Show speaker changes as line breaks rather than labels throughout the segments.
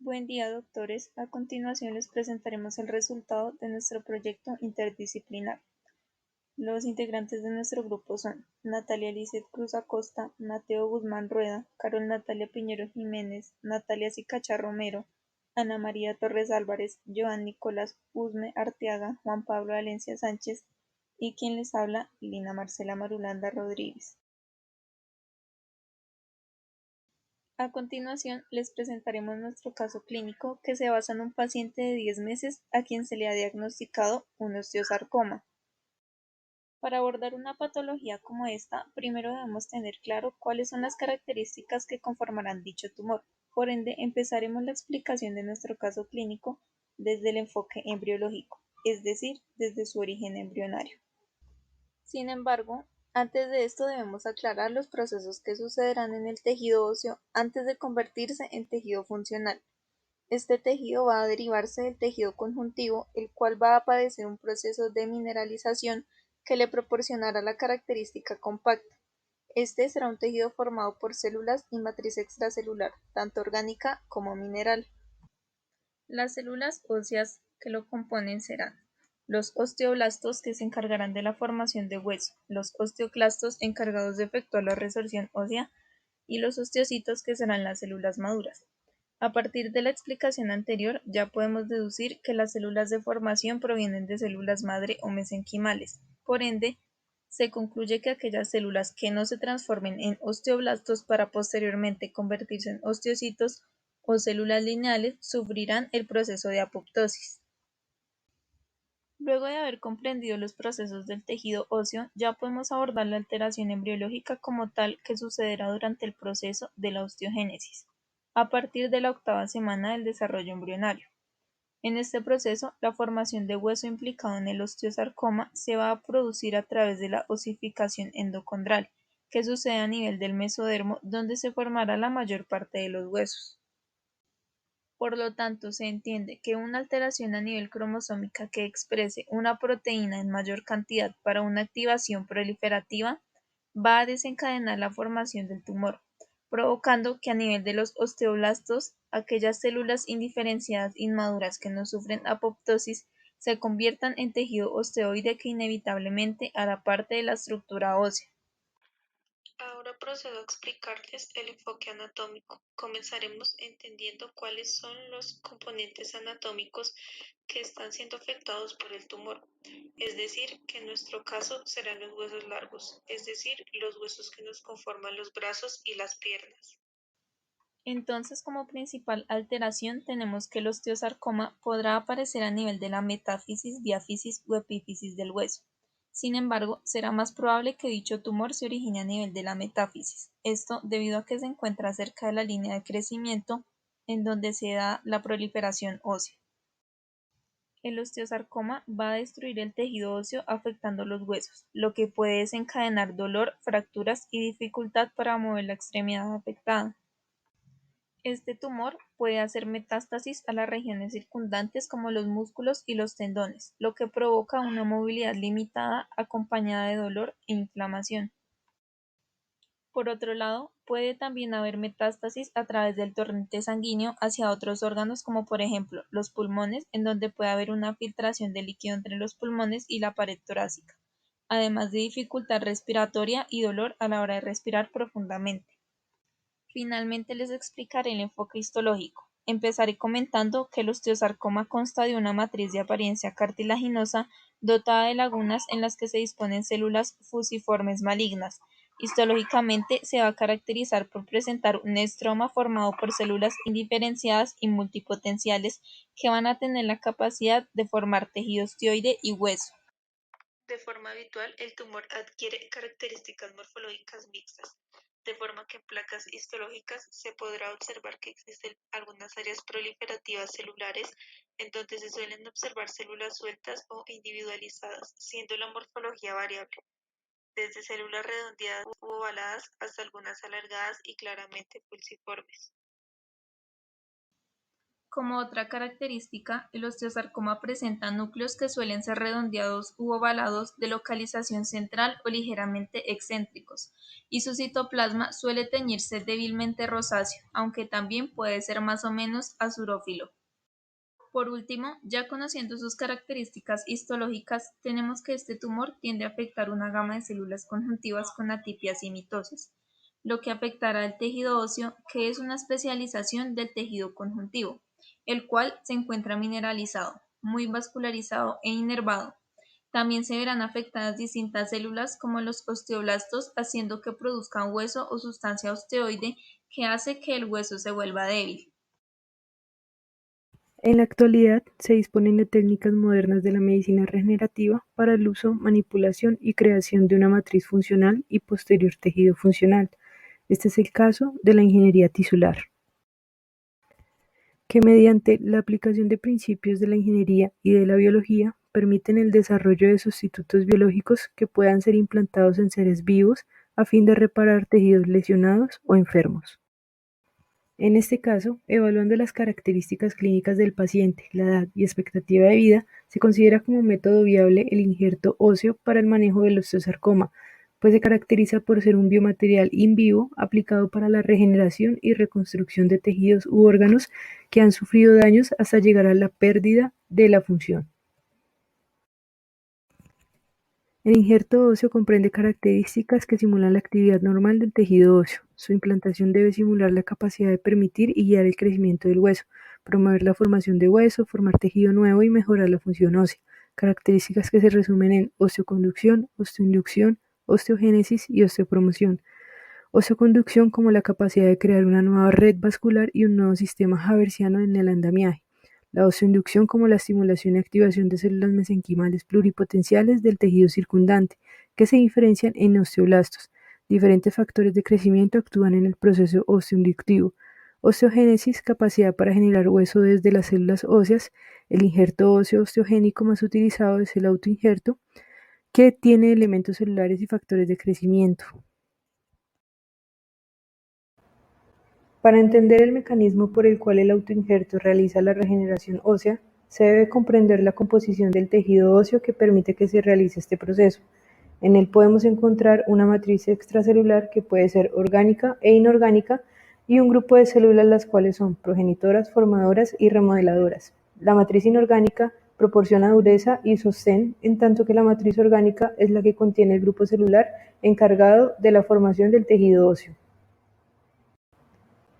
Buen día, doctores. A continuación les presentaremos el resultado de nuestro proyecto interdisciplinar. Los integrantes de nuestro grupo son Natalia Lizeth Cruz Acosta, Mateo Guzmán Rueda, Carol Natalia Piñero Jiménez, Natalia Sicacha Romero, Ana María Torres Álvarez, Joan Nicolás Usme Arteaga, Juan Pablo Valencia Sánchez y quien les habla, Lina Marcela Marulanda Rodríguez. A continuación, les presentaremos nuestro caso clínico que se basa en un paciente de 10 meses a quien se le ha diagnosticado un osteosarcoma. Para abordar una patología como esta, primero debemos tener claro cuáles son las características que conformarán dicho tumor. Por ende, empezaremos la explicación de nuestro caso clínico desde el enfoque embriológico, es decir, desde su origen embrionario. Sin embargo, antes de esto debemos aclarar los procesos que sucederán en el tejido óseo antes de convertirse en tejido funcional. Este tejido va a derivarse del tejido conjuntivo, el cual va a padecer un proceso de mineralización que le proporcionará la característica compacta. Este será un tejido formado por células y matriz extracelular, tanto orgánica como mineral. Las células óseas que lo componen serán los osteoblastos, que se encargarán de la formación de hueso, los osteoclastos encargados de efectuar la resorción ósea y los osteocitos, que serán las células maduras. A partir de la explicación anterior, ya podemos deducir que las células de formación provienen de células madre o mesenquimales. Por ende, se concluye que aquellas células que no se transformen en osteoblastos para posteriormente convertirse en osteocitos o células lineales sufrirán el proceso de apoptosis. Luego de haber comprendido los procesos del tejido óseo, ya podemos abordar la alteración embriológica como tal que sucederá durante el proceso de la osteogénesis, a partir de la 8ª semana del desarrollo embrionario. En este proceso, la formación de hueso implicado en el osteosarcoma se va a producir a través de la osificación endocondral, que sucede a nivel del mesodermo, donde se formará la mayor parte de los huesos. Por lo tanto, se entiende que una alteración a nivel cromosómica que exprese una proteína en mayor cantidad para una activación proliferativa va a desencadenar la formación del tumor, provocando que a nivel de los osteoblastos, aquellas células indiferenciadas inmaduras que no sufren apoptosis se conviertan en tejido osteoide que inevitablemente hará parte de la estructura ósea. Ahora procedo a explicarles el enfoque anatómico. Comenzaremos entendiendo cuáles son los componentes anatómicos que están siendo afectados por el tumor. Es decir, que en nuestro caso serán los huesos largos, es decir, los huesos que nos conforman los brazos y las piernas. Entonces, como principal alteración tenemos que el osteosarcoma podrá aparecer a nivel de la metáfisis, diáfisis o epífisis del hueso. Sin embargo, será más probable que dicho tumor se origine a nivel de la metáfisis, esto debido a que se encuentra cerca de la línea de crecimiento en donde se da la proliferación ósea. El osteosarcoma va a destruir el tejido óseo afectando los huesos, lo que puede desencadenar dolor, fracturas y dificultad para mover la extremidad afectada. Este tumor puede hacer metástasis a las regiones circundantes como los músculos y los tendones, lo que provoca una movilidad limitada acompañada de dolor e inflamación. Por otro lado, puede también haber metástasis a través del torrente sanguíneo hacia otros órganos como por ejemplo los pulmones, en donde puede haber una filtración de líquido entre los pulmones y la pared torácica, además de dificultad respiratoria y dolor a la hora de respirar profundamente. Finalmente les explicaré el enfoque histológico. Empezaré comentando que el osteosarcoma consta de una matriz de apariencia cartilaginosa dotada de lagunas en las que se disponen células fusiformes malignas. Histológicamente se va a caracterizar por presentar un estroma formado por células indiferenciadas y multipotenciales que van a tener la capacidad de formar tejido osteoide y hueso. De forma habitual, el tumor adquiere características morfológicas mixtas, de forma que en placas histológicas se podrá observar que existen algunas áreas proliferativas celulares en donde se suelen observar células sueltas o individualizadas, siendo la morfología variable, desde células redondeadas u ovaladas hasta algunas alargadas y claramente pulsiformes. Como otra característica, el osteosarcoma presenta núcleos que suelen ser redondeados u ovalados de localización central o ligeramente excéntricos, y su citoplasma suele teñirse débilmente rosáceo, aunque también puede ser más o menos azurófilo. Por último, ya conociendo sus características histológicas, tenemos que este tumor tiende a afectar una gama de células conjuntivas con atipias y mitosas, lo que afectará al tejido óseo, que es una especialización del tejido conjuntivo, el cual se encuentra mineralizado, muy vascularizado e inervado. También se verán afectadas distintas células como los osteoblastos, haciendo que produzcan hueso o sustancia osteoide que hace que el hueso se vuelva débil.
En la actualidad se disponen de técnicas modernas de la medicina regenerativa para el uso, manipulación y creación de una matriz funcional y posterior tejido funcional. Este es el caso de la ingeniería tisular, que mediante la aplicación de principios de la ingeniería y de la biología permiten el desarrollo de sustitutos biológicos que puedan ser implantados en seres vivos a fin de reparar tejidos lesionados o enfermos. En este caso, evaluando las características clínicas del paciente, la edad y expectativa de vida, se considera como método viable el injerto óseo para el manejo del osteosarcoma, pues se caracteriza por ser un biomaterial in vivo aplicado para la regeneración y reconstrucción de tejidos u órganos que han sufrido daños hasta llegar a la pérdida de la función. El injerto óseo comprende características que simulan la actividad normal del tejido óseo. Su implantación debe simular la capacidad de permitir y guiar el crecimiento del hueso, promover la formación de hueso, formar tejido nuevo y mejorar la función ósea, características que se resumen en osteoconducción, osteoinducción, osteogénesis y osteopromoción. Osteoconducción como la capacidad de crear una nueva red vascular y un nuevo sistema haversiano en el andamiaje. La osteoinducción como la estimulación y activación de células mesenquimales pluripotenciales del tejido circundante, que se diferencian en osteoblastos. Diferentes factores de crecimiento actúan en el proceso osteoinductivo. Osteogénesis, capacidad para generar hueso desde las células óseas. El injerto óseo osteogénico más utilizado es el autoinjerto, que tiene elementos celulares y factores de crecimiento. Para entender el mecanismo por el cual el autoinjerto realiza la regeneración ósea, se debe comprender la composición del tejido óseo que permite que se realice este proceso. En él podemos encontrar una matriz extracelular que puede ser orgánica e inorgánica y un grupo de células las cuales son progenitoras, formadoras y remodeladoras. La matriz inorgánica proporciona dureza y sostén, en tanto que la matriz orgánica es la que contiene el grupo celular encargado de la formación del tejido óseo.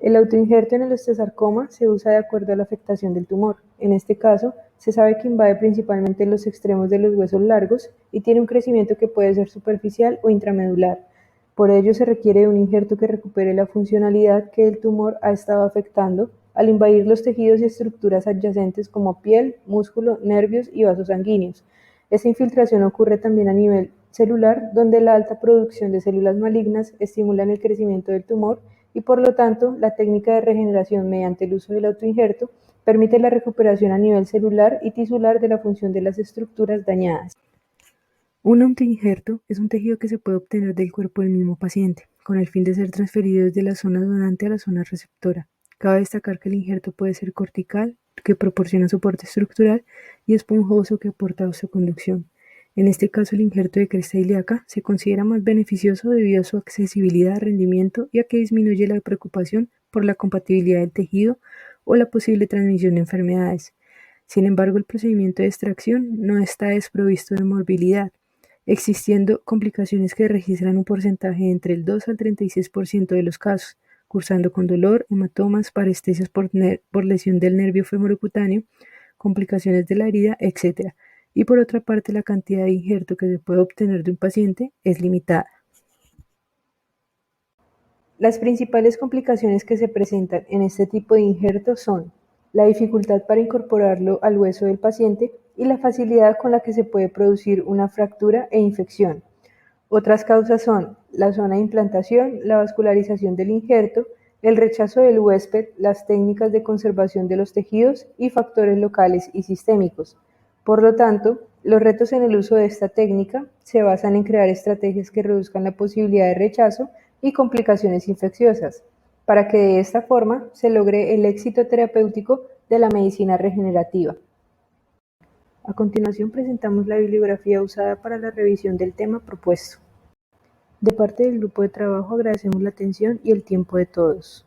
El autoinjerto en el osteosarcoma se usa de acuerdo a la afectación del tumor. En este caso, se sabe que invade principalmente los extremos de los huesos largos y tiene un crecimiento que puede ser superficial o intramedular. Por ello, se requiere de un injerto que recupere la funcionalidad que el tumor ha estado afectando al invadir los tejidos y estructuras adyacentes como piel, músculo, nervios y vasos sanguíneos. Esta infiltración ocurre también a nivel celular, donde la alta producción de células malignas estimulan el crecimiento del tumor y por lo tanto la técnica de regeneración mediante el uso del autoinjerto permite la recuperación a nivel celular y tisular de la función de las estructuras dañadas. Un autoinjerto es un tejido que se puede obtener del cuerpo del mismo paciente, con el fin de ser transferido desde la zona donante a la zona receptora. Cabe destacar que el injerto puede ser cortical, que proporciona soporte estructural, y esponjoso, que aporta osteoconducción. En este caso, el injerto de cresta ilíaca se considera más beneficioso debido a su accesibilidad, rendimiento y a que disminuye la preocupación por la compatibilidad del tejido o la posible transmisión de enfermedades. Sin embargo, el procedimiento de extracción no está desprovisto de morbilidad, existiendo complicaciones que registran un porcentaje de entre el 2 al 36% de los casos, cursando con dolor, hematomas, parestesias por lesión del nervio femorocutáneo, complicaciones de la herida, etc. Y por otra parte, la cantidad de injerto que se puede obtener de un paciente es limitada. Las principales complicaciones que se presentan en este tipo de injerto son la dificultad para incorporarlo al hueso del paciente y la facilidad con la que se puede producir una fractura e infección. Otras causas son la zona de implantación, la vascularización del injerto, el rechazo del huésped, las técnicas de conservación de los tejidos y factores locales y sistémicos. Por lo tanto, los retos en el uso de esta técnica se basan en crear estrategias que reduzcan la posibilidad de rechazo y complicaciones infecciosas. para que de esta forma se logre el éxito terapéutico de la medicina regenerativa. A continuación presentamos la bibliografía usada para la revisión del tema propuesto. De parte del grupo de trabajo agradecemos la atención y el tiempo de todos.